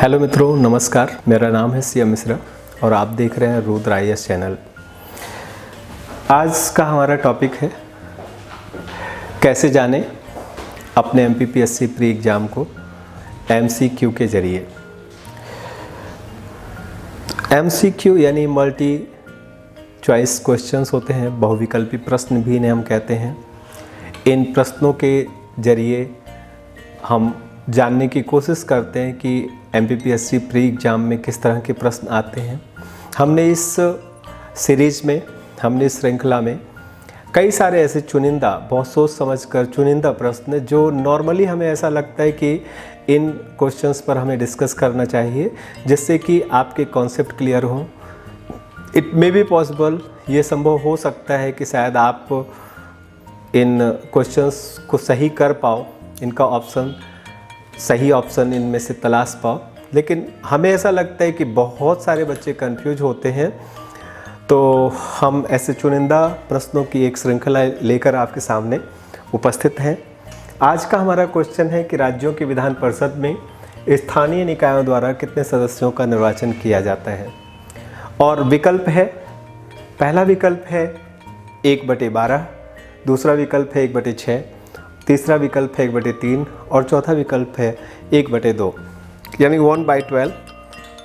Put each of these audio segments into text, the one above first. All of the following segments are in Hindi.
हेलो मित्रों, नमस्कार। मेरा नाम है सीएम मिश्रा और आप देख रहे हैं रुद्र IAS चैनल। आज का हमारा टॉपिक है कैसे जाने अपने MPPSC प्री एग्ज़ाम को MCQ के ज़रिए। MCQ यानी मल्टी चॉइस क्वेश्चंस होते हैं, बहुविकल्पी प्रश्न भी इन्हें हम कहते हैं। इन प्रश्नों के ज़रिए हम जानने की कोशिश करते हैं कि MPPSC प्री एग्ज़ाम में किस तरह के प्रश्न आते हैं। हमने इस सीरीज़ में, हमने इस श्रृंखला में कई सारे ऐसे चुनिंदा, बहुत सोच समझकर चुनिंदा प्रश्न जो नॉर्मली हमें ऐसा लगता है कि इन क्वेश्चंस पर हमें डिस्कस करना चाहिए जिससे कि आपके कॉन्सेप्ट क्लियर हों। इट मे बी पॉसिबल, ये संभव हो सकता है कि शायद आप इन क्वेश्चंस को सही कर पाओ, इनका सही ऑप्शन इनमें से तलाश पाओ। लेकिन हमें ऐसा लगता है कि बहुत सारे बच्चे कंफ्यूज होते हैं, तो हम ऐसे चुनिंदा प्रश्नों की एक श्रृंखला लेकर आपके सामने उपस्थित हैं। आज का हमारा क्वेश्चन है कि राज्यों की विधान परिषद में स्थानीय निकायों द्वारा कितने सदस्यों का निर्वाचन किया जाता है। और विकल्प है, पहला विकल्प है 1/12, दूसरा विकल्प है 1/6, तीसरा विकल्प है 1/3 और चौथा विकल्प है 1/2, यानी 1/12,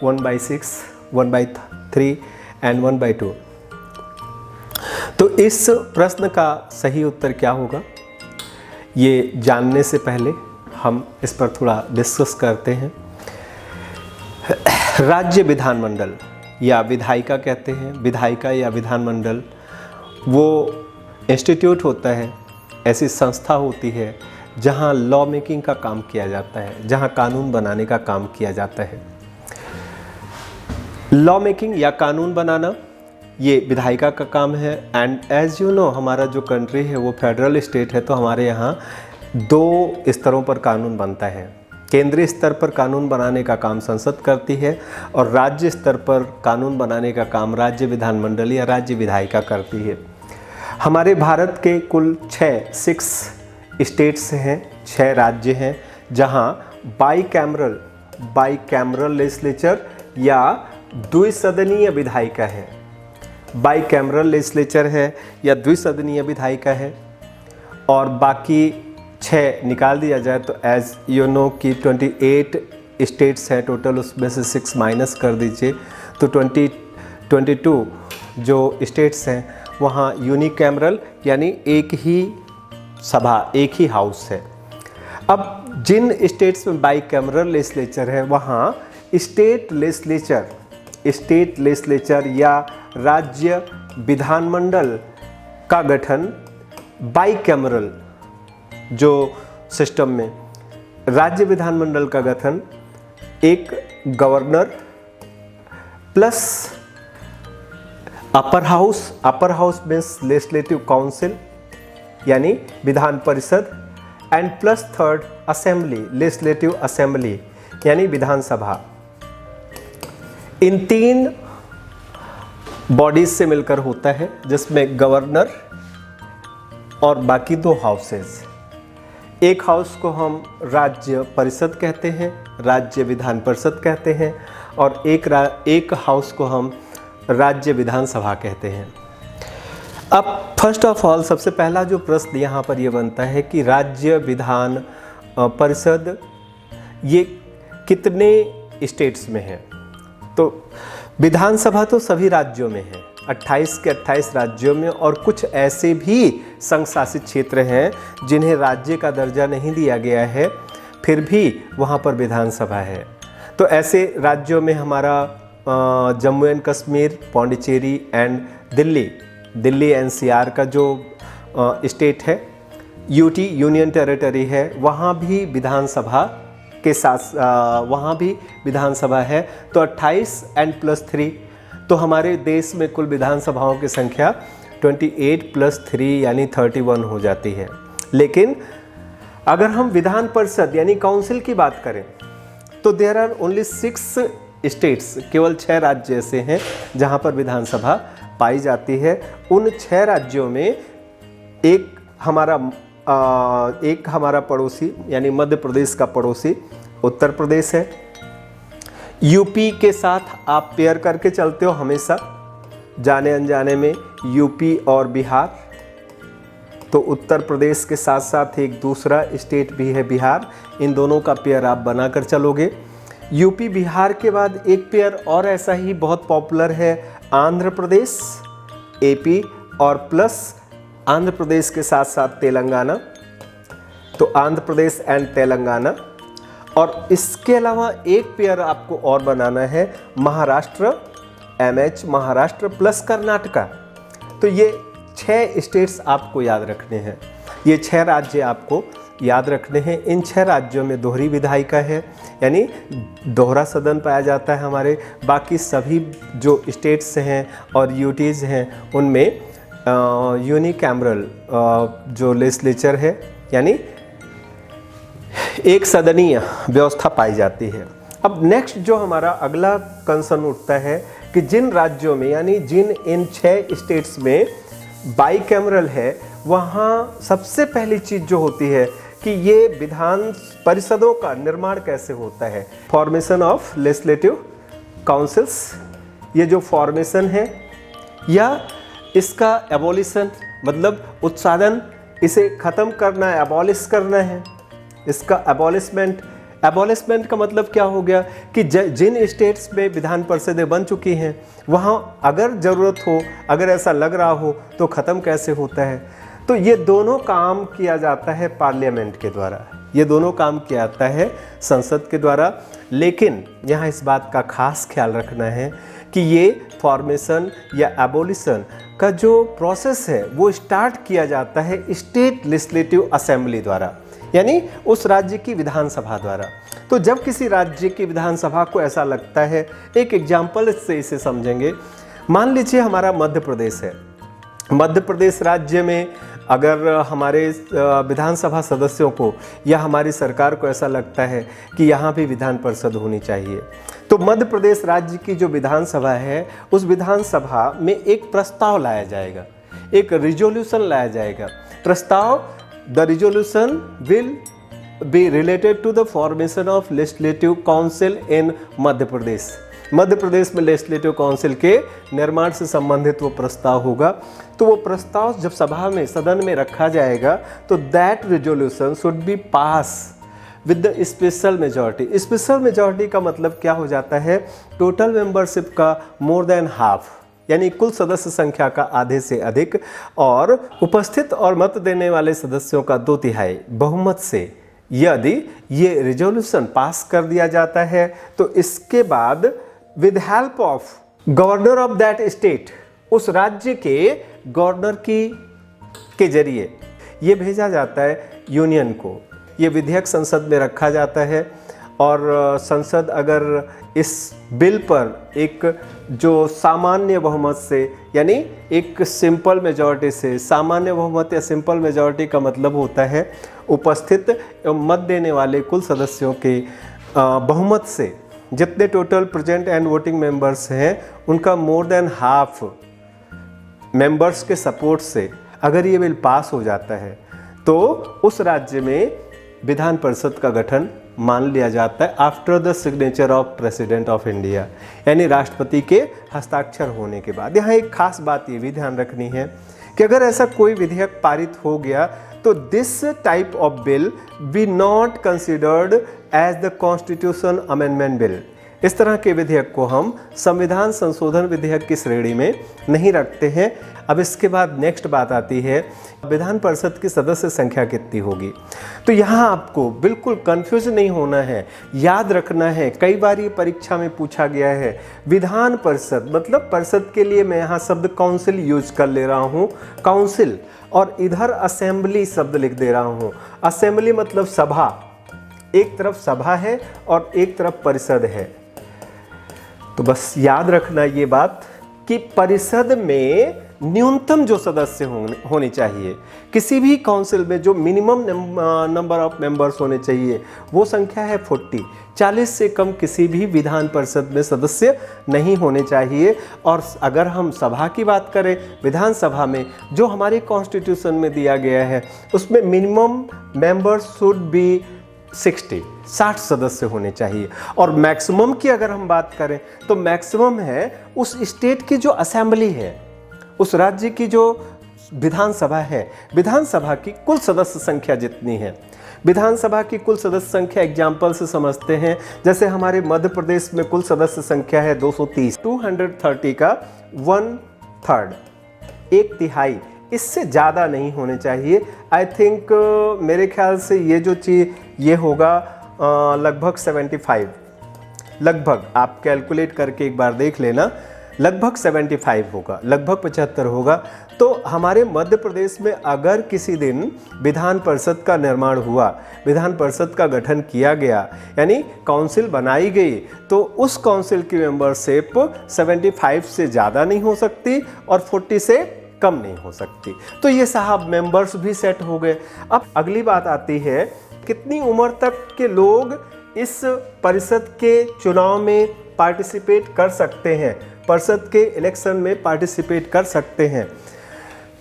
1/6, 1/3 एंड 1/2। तो इस प्रश्न का सही उत्तर क्या होगा, ये जानने से पहले हम इस पर थोड़ा डिस्कस करते हैं। राज्य विधानमंडल या विधायिका कहते हैं, विधायिका या विधानमंडल वो इंस्टीट्यूट होता है, ऐसी संस्था होती है जहां लॉ मेकिंग का काम किया जाता है, जहां कानून बनाने का काम किया जाता है। लॉ मेकिंग या कानून बनाना ये विधायिका का काम है। एंड एज यू नो, हमारा जो कंट्री है वो फेडरल स्टेट है, तो हमारे यहाँ 2 स्तरों पर कानून बनता है। केंद्रीय स्तर पर कानून बनाने का काम संसद करती है और राज्य स्तर पर कानून बनाने का काम राज्य विधानमंडल या राज्य विधायिका करती है। हमारे भारत के कुल 6 स्टेट्स हैं, 6 राज्य हैं जहां बाईकैमरल लेजिस्लेचर या द्विसदनीय विधायिका है। बाईकैमरल लेजिस्लेचर है या द्विसदनीय विधायिका है। और बाकी 6 निकाल दिया जाए तो एज यू नो कि 28 स्टेट्स हैं टोटल, उसमें से 6 माइनस कर दीजिए तो 22 जो स्टेट्स हैं वहाँ यूनिकैमरल यानी एक ही सभा, एक ही हाउस है। अब जिन स्टेट्स में बाईकैमरल लेजिस्लेचर है वहाँ स्टेट लेजिस्लेचर या राज्य विधानमंडल का गठन बाईकैमरल जो सिस्टम में राज्य विधानमंडल का गठन एक governor plus upper house means legislative council यानी Vidhan Parishad and plus third assembly, legislative assembly यानी विधानसभा। इन 3 बॉडीज से मिलकर होता है जिसमें गवर्नर और बाकी 2 हाउसेस। एक हाउस को हम राज्य परिषद कहते हैं, राज्य विधान परिषद कहते हैं, और एक हाउस को हम राज्य विधानसभा कहते हैं। अब फर्स्ट ऑफ ऑल सबसे पहला जो प्रश्न यहाँ पर यह बनता है कि राज्य विधान परिषद ये कितने स्टेट्स में है। तो विधानसभा तो सभी राज्यों में है, 28 के 28 राज्यों में, और कुछ ऐसे भी संघ शासित क्षेत्र हैं जिन्हें राज्य का दर्जा नहीं दिया गया है, फिर भी वहाँ पर विधानसभा है। तो ऐसे राज्यों में हमारा Jammu and Kashmir, Pondicherry and Delhi NCR का जो स्टेट है, यूटी यूनियन टेरिटरी है, वहाँ भी विधानसभा के साथ वहाँ भी विधानसभा है। तो 28 एंड प्लस 3, तो हमारे देश में कुल विधानसभाओं की संख्या 28 + 3 यानी 31 हो जाती है। लेकिन अगर हम विधान परिषद यानी काउंसिल की बात करें तो देयर आर ओनली 6 स्टेट्स, केवल 6 राज्य ऐसे हैं जहां पर विधानसभा पाई जाती है। उन 6 राज्यों में एक हमारा पड़ोसी यानी मध्य प्रदेश का पड़ोसी उत्तर प्रदेश है, यूपी के साथ आप पेयर करके चलते हो हमेशा, जाने अनजाने में यूपी और बिहार। तो उत्तर प्रदेश के साथ साथ एक दूसरा स्टेट भी है बिहार, इन दोनों का पेयर आप बनाकर चलोगे। यूपी बिहार के बाद एक पेयर और ऐसा ही बहुत पॉपुलर है, आंध्र प्रदेश, एपी और प्लस आंध्र प्रदेश के साथ साथ तेलंगाना। तो आंध्र प्रदेश एंड तेलंगाना। और इसके अलावा एक पेयर आपको और बनाना है, महाराष्ट्र, MH महाराष्ट्र प्लस कर्नाटका। तो ये 6 स्टेट्स आपको याद रखने हैं, ये 6 राज्य आपको याद रखने हैं। इन 6 राज्यों में दोहरी विधायिका है, यानी दोहरा सदन पाया जाता है हमारे। बाकी सभी जो स्टेट्स हैं और यूटीज़ हैं उनमें यूनिकैमरल जो लेजिस्लेचर है, यानी एक सदनीय व्यवस्था पाई जाती है। अब नेक्स्ट जो हमारा अगला कंसर्न उठता है कि जिन राज्यों में, यानी जिन इन 6 स्टेट्स में बाईकैमरल है, वहाँ सबसे पहली चीज़ जो होती है कि ये विधान परिषदों का निर्माण कैसे होता है। फॉर्मेशन ऑफ लेजिस्लेटिव काउंसिल्स, ये जो फॉर्मेशन है या इसका एबॉलिशन मतलब उत्साधन, इसे ख़त्म करना है, एबॉलिश करना है, इसका एबॉलिशमेंट का मतलब क्या हो गया कि जिन स्टेट्स में विधान परिषदें बन चुकी हैं वहाँ अगर ज़रूरत हो, अगर ऐसा लग रहा हो तो ख़त्म कैसे होता है। तो ये दोनों काम किया जाता है पार्लियामेंट के द्वारा, ये दोनों काम किया जाता है संसद के द्वारा। लेकिन यहाँ इस बात का खास ख्याल रखना है कि ये फॉर्मेशन या एबोलिशन का जो प्रोसेस है वो स्टार्ट किया जाता है स्टेट लेजिस्लेटिव असेंबली द्वारा, यानी उस राज्य की विधानसभा द्वारा। तो जब किसी राज्य की विधानसभा को ऐसा लगता है, एक एग्जाम्पल से इसे समझेंगे। मान लीजिए हमारा मध्य प्रदेश है, मध्य प्रदेश राज्य में अगर हमारे विधानसभा सदस्यों को या हमारी सरकार को ऐसा लगता है कि यहाँ भी विधान परिषद होनी चाहिए, तो मध्य प्रदेश राज्य की जो विधानसभा है उस विधानसभा में एक प्रस्ताव लाया जाएगा, एक रिजोल्यूशन लाया जाएगा। प्रस्ताव, the resolution will be related to the formation of legislative council in Madhya Pradesh. Madhya Pradesh में लेजिस्लेटिव काउंसिल के निर्माण से संबंधित वो प्रस्ताव होगा। तो वो प्रस्ताव जब सभा में, सदन में रखा जाएगा तो that resolution should be pass with the special majority. Special majority का मतलब क्या हो जाता है, टोटल मेंबरशिप का मोर देन हाफ, यानी कुल सदस्य संख्या का आधे से अधिक, और उपस्थित और मत देने वाले सदस्यों का 2/3 बहुमत से यदि ये रिजोल्यूशन पास कर दिया जाता है तो इसके बाद with help of governor of that state, उस राज्य के गवर्नर के जरिए ये भेजा जाता है यूनियन को। ये विधेयक संसद में रखा जाता है और संसद अगर इस बिल पर एक जो सामान्य बहुमत से, यानी एक सिंपल मेजॉरिटी से, सामान्य बहुमत या सिंपल मेजॉरिटी का मतलब होता है उपस्थित मत देने वाले कुल सदस्यों के बहुमत से, जितने total present and voting members हैं उनका मोर देन हाफ मेंबर्स के सपोर्ट से अगर ये बिल पास हो जाता है तो उस राज्य में विधान परिषद का गठन मान लिया जाता है after the signature of president of India, यानी राष्ट्रपति के हस्ताक्षर होने के बाद। यहाँ एक खास बात ये भी ध्यान रखनी है कि अगर ऐसा कोई विधेयक पारित हो गया तो this type of bill be not considered as the constitution amendment bill. इस तरह के विधेयक को हम संविधान संशोधन विधेयक की श्रेणी में नहीं रखते हैं। अब इसके बाद नेक्स्ट बात आती है, विधान परिषद की सदस्य संख्या कितनी होगी। तो यहाँ आपको बिल्कुल कंफ्यूज नहीं होना है, याद रखना है। कई बार ये परीक्षा में पूछा गया है, विधान परिषद मतलब परिषद के लिए मैं यहाँ शब्द काउंसिल यूज कर ले रहा हूँ, काउंसिल, और इधर असेंबली शब्द लिख दे रहा हूँ। असेंबली मतलब सभा, एक तरफ सभा है और एक तरफ परिषद है। तो बस याद रखना ये बात कि परिषद में न्यूनतम जो सदस्य होने चाहिए, किसी भी काउंसिल में जो मिनिमम नंबर ऑफ मेंबर्स होने चाहिए वो संख्या है 40। 40 से कम किसी भी विधान परिषद में सदस्य नहीं होने चाहिए। और अगर हम सभा की बात करें, विधानसभा में जो हमारे कॉन्स्टिट्यूशन में दिया गया है उसमें मिनिमम मेंबर्स शुड बी 60 सदस्य होने चाहिए। और मैक्सिमम की अगर हम बात करें तो मैक्सिमम है उस स्टेट की जो असेंबली है, उस राज्य की जो विधानसभा है, विधानसभा की कुल सदस्य संख्या जितनी है, विधानसभा की कुल सदस्य संख्या एग्जाम्पल से समझते हैं। जैसे हमारे मध्य प्रदेश में कुल सदस्य संख्या है 230, 230 का 1/3, 1/3, इससे ज़्यादा नहीं होने चाहिए। आई थिंक मेरे ख्याल से ये जो चीज़ ये होगा लगभग 75, लगभग आप कैलकुलेट करके एक बार देख लेना, लगभग 75 होगा, लगभग 75 होगा। तो हमारे मध्य प्रदेश में अगर किसी दिन विधान परिषद का निर्माण हुआ, विधान परिषद का गठन किया गया, यानी काउंसिल बनाई गई, तो उस काउंसिल की मेंबरशिप 75 से ज़्यादा नहीं हो सकती और 40 से कम नहीं हो सकती। तो ये साहब मेंबर्स भी सेट हो गए। अब अगली बात आती है, कितनी उम्र तक के लोग इस परिषद के चुनाव में पार्टिसिपेट कर सकते हैं, परिषद के इलेक्शन में पार्टिसिपेट कर सकते हैं।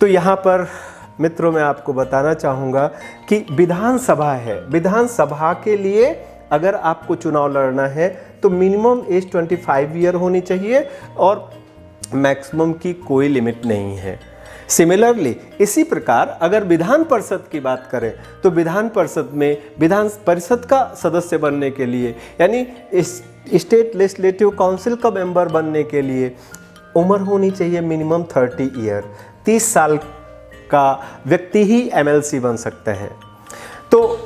तो यहाँ पर मित्रों मैं आपको बताना चाहूँगा कि विधानसभा है, विधानसभा के लिए अगर आपको चुनाव लड़ना है तो मिनिमम एज 25 ईयर होनी चाहिए और मैक्सिमम की कोई लिमिट नहीं है। सिमिलरली इसी प्रकार अगर विधान परिषद की बात करें तो विधान परिषद में विधान परिषद का सदस्य बनने के लिए, यानी स्टेट लेजिस्लेटिव काउंसिल का मेंबर बनने के लिए उम्र होनी चाहिए मिनिमम 30 ईयर, 30 साल का व्यक्ति ही एमएलसी बन सकता है। तो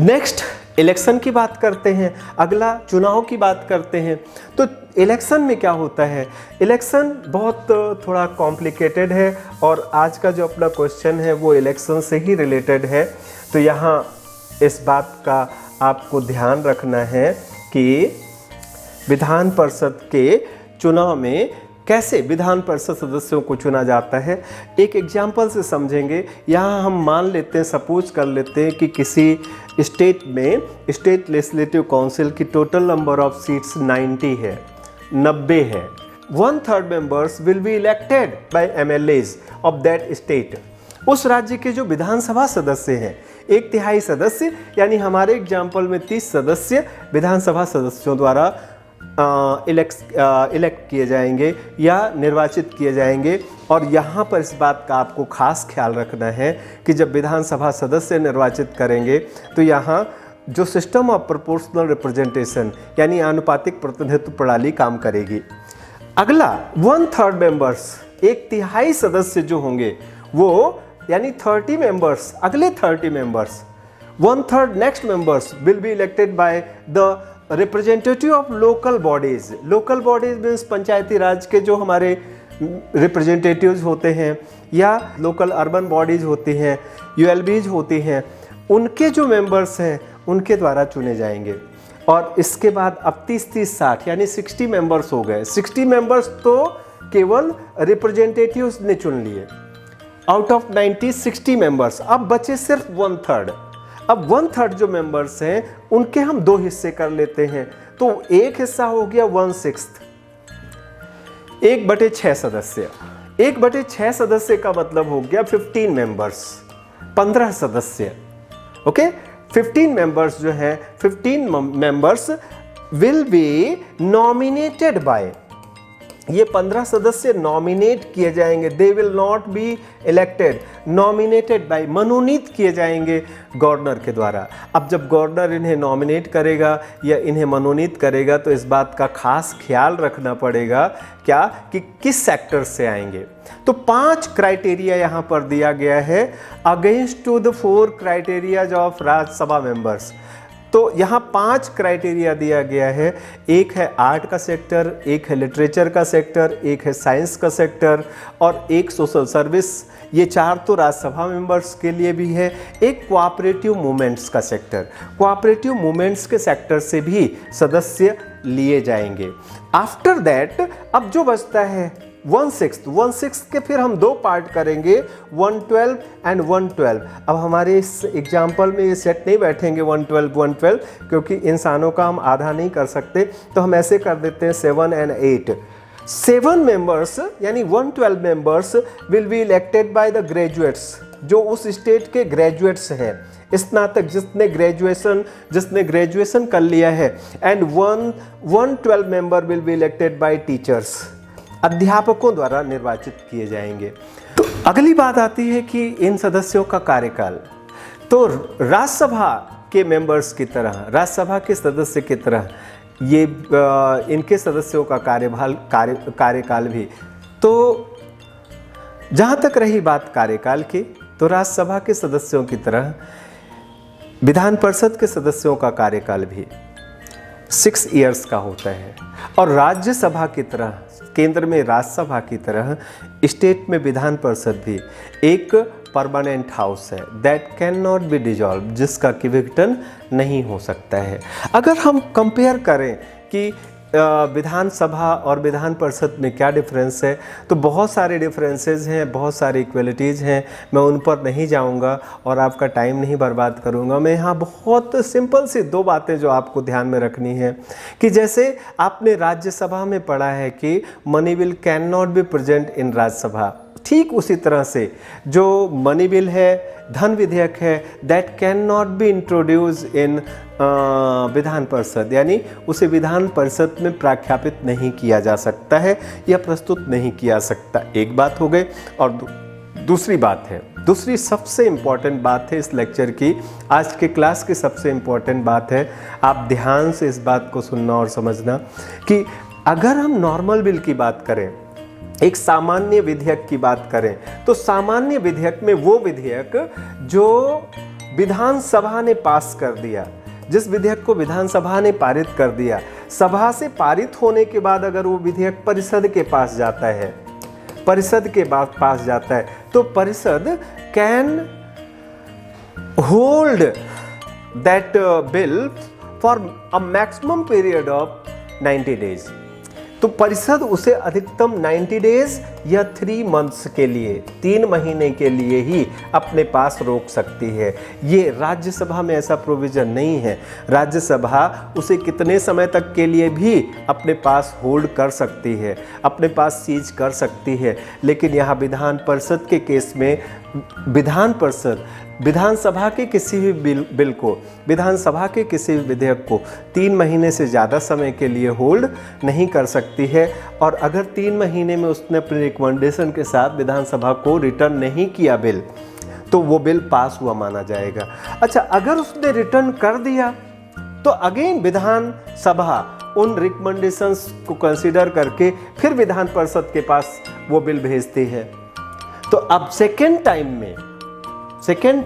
नेक्स्ट इलेक्शन की बात करते हैं, अगला चुनाव की बात करते हैं। तो इलेक्शन में क्या होता है, इलेक्शन बहुत थोड़ा कॉम्प्लिकेटेड है और आज का जो अपना क्वेश्चन है वो इलेक्शन से ही रिलेटेड है। तो यहाँ इस बात का आपको ध्यान रखना है कि विधान परिषद के चुनाव में कैसे विधान परिषद सदस्यों को चुना जाता है। एक एग्जाम्पल से समझेंगे। यहाँ हम मान लेते हैं, सपोज कर लेते हैं कि किसी स्टेट में स्टेट लेजिस्लेटिव काउंसिल की टोटल नंबर ऑफ सीट्स 90 है, 90 है। 1/3 members will be elected bye MLAs of that state. उस राज्य के जो विधानसभा सदस्य हैं, 1/3 सदस्य, यानी हमारे एग्जाम्पल में 30 सदस्य विधानसभा सदस्यों द्वारा इलेक्ट किए जाएंगे या निर्वाचित किए जाएंगे। और यहाँ पर इस बात का आपको खास ख्याल रखना है कि जब विधानसभा सदस्य निर्वाचित करेंगे तो यहाँ जो सिस्टम ऑफ प्रोपोर्शनल रिप्रेजेंटेशन यानी आनुपातिक प्रतिनिधित्व प्रणाली काम करेगी। अगला 1/3 मेंबर्स, 1/3 सदस्य जो होंगे वो यानी 30 मेंबर्स, अगले 30 members, 1/3 next members will be elected by the representative of local bodies. Local bodies means panchayati raj के जो हमारे रिप्रेजेंटेटिव्स होते हैं या लोकल अर्बन बॉडीज होती हैं, यूएलबीज होती हैं, उनके जो मेंबर्स हैं उनके द्वारा चुने जाएंगे। और इसके बाद अब 30-30-60 यानी 60 मेंबर्स हो गए। 60 मेंबर्स तो केवल रिप्रेजेंटेटिव्स ने चुन लिए। आउट ऑफ 90 60 मेंबर्स, अब बचे सिर्फ 1/3। अब 1/3 जो मेंबर्स हैं उनके हम 2 हिस्से कर लेते हैं। तो एक हिस्सा हो गया 1/6, 1/6 सदस्य। 1/6 सदस्य का मतलब हो गया 15 मेंबर्स, 15 सदस्य। ओके, 15 मेंबर्स जो हैं, 15 members will be nominated by, ये 15 सदस्य नॉमिनेट किए जाएंगे। They will not be elected, nominated by, मनोनीत किए जाएंगे गवर्नर के द्वारा। अब जब गवर्नर इन्हें नॉमिनेट करेगा या इन्हें मनोनीत करेगा तो इस बात का खास ख्याल रखना पड़ेगा क्या कि किस सेक्टर से आएंगे। तो 5 क्राइटेरिया यहाँ पर दिया गया है against to the 4 criterias of Rajya Sabha members. तो यहाँ 5 क्राइटेरिया दिया गया है। एक है आर्ट का सेक्टर, एक है लिटरेचर का सेक्टर, एक है साइंस का सेक्टर और एक सोशल सर्विस। ये 4 तो राज्यसभा मेंबर्स के लिए भी है। एक कोऑपरेटिव मूवमेंट्स का सेक्टर, कोऑपरेटिव मूवमेंट्स के सेक्टर से भी सदस्य लिए जाएंगे। आफ्टर दैट अब जो बचता है 1/6 के फिर हम 2 पार्ट करेंगे, 1/12 एंड 1/12। अब हमारे इस एग्जाम्पल में ये सेट नहीं बैठेंगे 1/12 क्योंकि इंसानों का हम आधा नहीं कर सकते, तो हम ऐसे कर देते हैं 7 एंड 8। 7 मेंबर्स यानी 1/12 members will be elected by the graduates. जो उस स्टेट के ग्रेजुएट्स हैं, स्नातक जिसने ग्रेजुएशन कर लिया है, and 112 member will be elected bye teachers, अध्यापकों द्वारा निर्वाचित किए जाएंगे। तो अगली बात आती है कि इन सदस्यों का कार्यकाल, तो राज्यसभा के मेंबर्स की तरह, राज्यसभा के सदस्य की तरह ये इनके सदस्यों का कार्यकाल भी, तो जहाँ तक रही बात कार्यकाल की, तो राज्यसभा के सदस्यों की तरह विधान परिषद के सदस्यों का कार्यकाल भी 6 इयर्स का होता है। और राज्यसभा की तरह, केंद्र में राज्यसभा की तरह स्टेट में विधान परिषद भी एक परमानेंट हाउस है, that can not be dissolve, जिसका कि विघटन नहीं हो सकता है। अगर हम कंपेयर करें कि विधानसभा और विधान परिषद में क्या डिफरेंस है, तो बहुत सारे डिफरेंसेस हैं, बहुत सारी इक्वलिटीज़ हैं। मैं उन पर नहीं जाऊंगा और आपका टाइम नहीं बर्बाद करूंगा। मैं यहाँ बहुत सिंपल सी 2 बातें जो आपको ध्यान में रखनी है कि जैसे आपने राज्यसभा में पढ़ा है कि money bill can not be present in Rajya Sabha, ठीक उसी तरह से जो मनी बिल है, धन विधेयक है, that can not be introduce इन विधान परिषद, यानी उसे विधान परिषद में प्रख्यापित नहीं किया जा सकता है या प्रस्तुत नहीं किया सकता। एक बात हो गई। और दूसरी बात है, दूसरी सबसे इम्पॉर्टेंट बात है इस लेक्चर की, आज के क्लास की सबसे इम्पॉर्टेंट बात है, आप ध्यान से इस बात को सुनना और समझना कि अगर हम नॉर्मल बिल की बात करें, एक सामान्य विधेयक की बात करें, तो सामान्य विधेयक में वो विधेयक जो विधानसभा ने पास कर दिया, जिस विधेयक को विधानसभा ने पारित कर दिया, सभा से पारित होने के बाद अगर वो विधेयक परिषद के पास जाता है, परिषद के पास जाता है, तो परिषद can hold that bill for a maximum period of 90 days. तो परिषद उसे अधिकतम 90 डेज या 3 मंथ्स के लिए, 3 महीने के लिए ही अपने पास रोक सकती है। ये राज्यसभा में ऐसा प्रोविज़न नहीं है। राज्यसभा उसे कितने समय तक के लिए भी अपने पास होल्ड कर सकती है, अपने पास सीज कर सकती है। लेकिन यहाँ विधान परिषद के केस में विधान परिषद विधानसभा के किसी भी बिल को, विधानसभा के किसी भी विधेयक को 3 महीने से ज़्यादा समय के लिए होल्ड नहीं कर सकती है। और अगर 3 महीने में उसने अपने रिकमेंडेशन के साथ विधानसभा को रिटर्न नहीं किया बिल, तो वो बिल पास हुआ माना जाएगा। अच्छा, अगर उसने रिटर्न कर दिया तो अगेन विधानसभा उन रिकमेंडेशंस को कंसीडर करके फिर विधान परिषद के पास वो बिल भेजती है। तो अब सेकेंड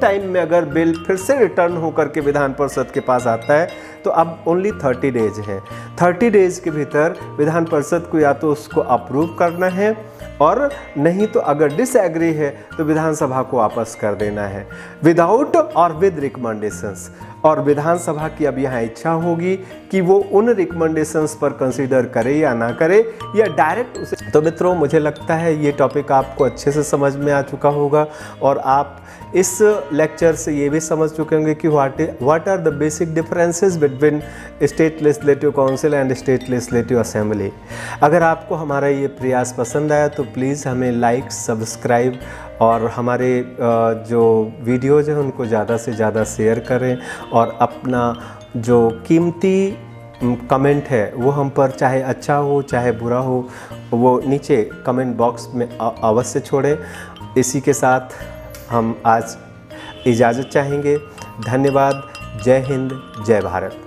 टाइम में अगर बिल फिर से रिटर्न होकर के विधान परिषद के पास आता है, तो अब ओनली 30 डेज है। 30 डेज के भीतर विधान परिषद को या तो उसको अप्रूव करना है, और नहीं तो अगर डिसएग्री है तो विधानसभा को वापस कर देना है, विदाउट और विद रिकमेंडेशंस। और विधानसभा की अब यहाँ इच्छा होगी कि वो उन रिकमेंडेशंस पर कंसीडर करे या ना करे, या डायरेक्ट उसे। तो मित्रों, मुझे लगता है ये टॉपिक आपको अच्छे से समझ में आ चुका होगा, और आप इस लेक्चर से ये भी समझ चुके होंगे कि what are the basic differences between state legislative council and state legislative assembly. अगर आपको हमारा ये प्रयास पसंद आया तो प्लीज़ हमें लाइक, सब्सक्राइब और हमारे जो वीडियोज़ हैं उनको ज़्यादा से ज़्यादा शेयर करें, और अपना जो कीमती कमेंट है वो हम पर, चाहे अच्छा हो चाहे बुरा हो, वो नीचे कमेंट बॉक्स में अवश्य छोड़ें। इसी के साथ हम आज इजाज़त चाहेंगे। धन्यवाद। जय हिंद, जय भारत।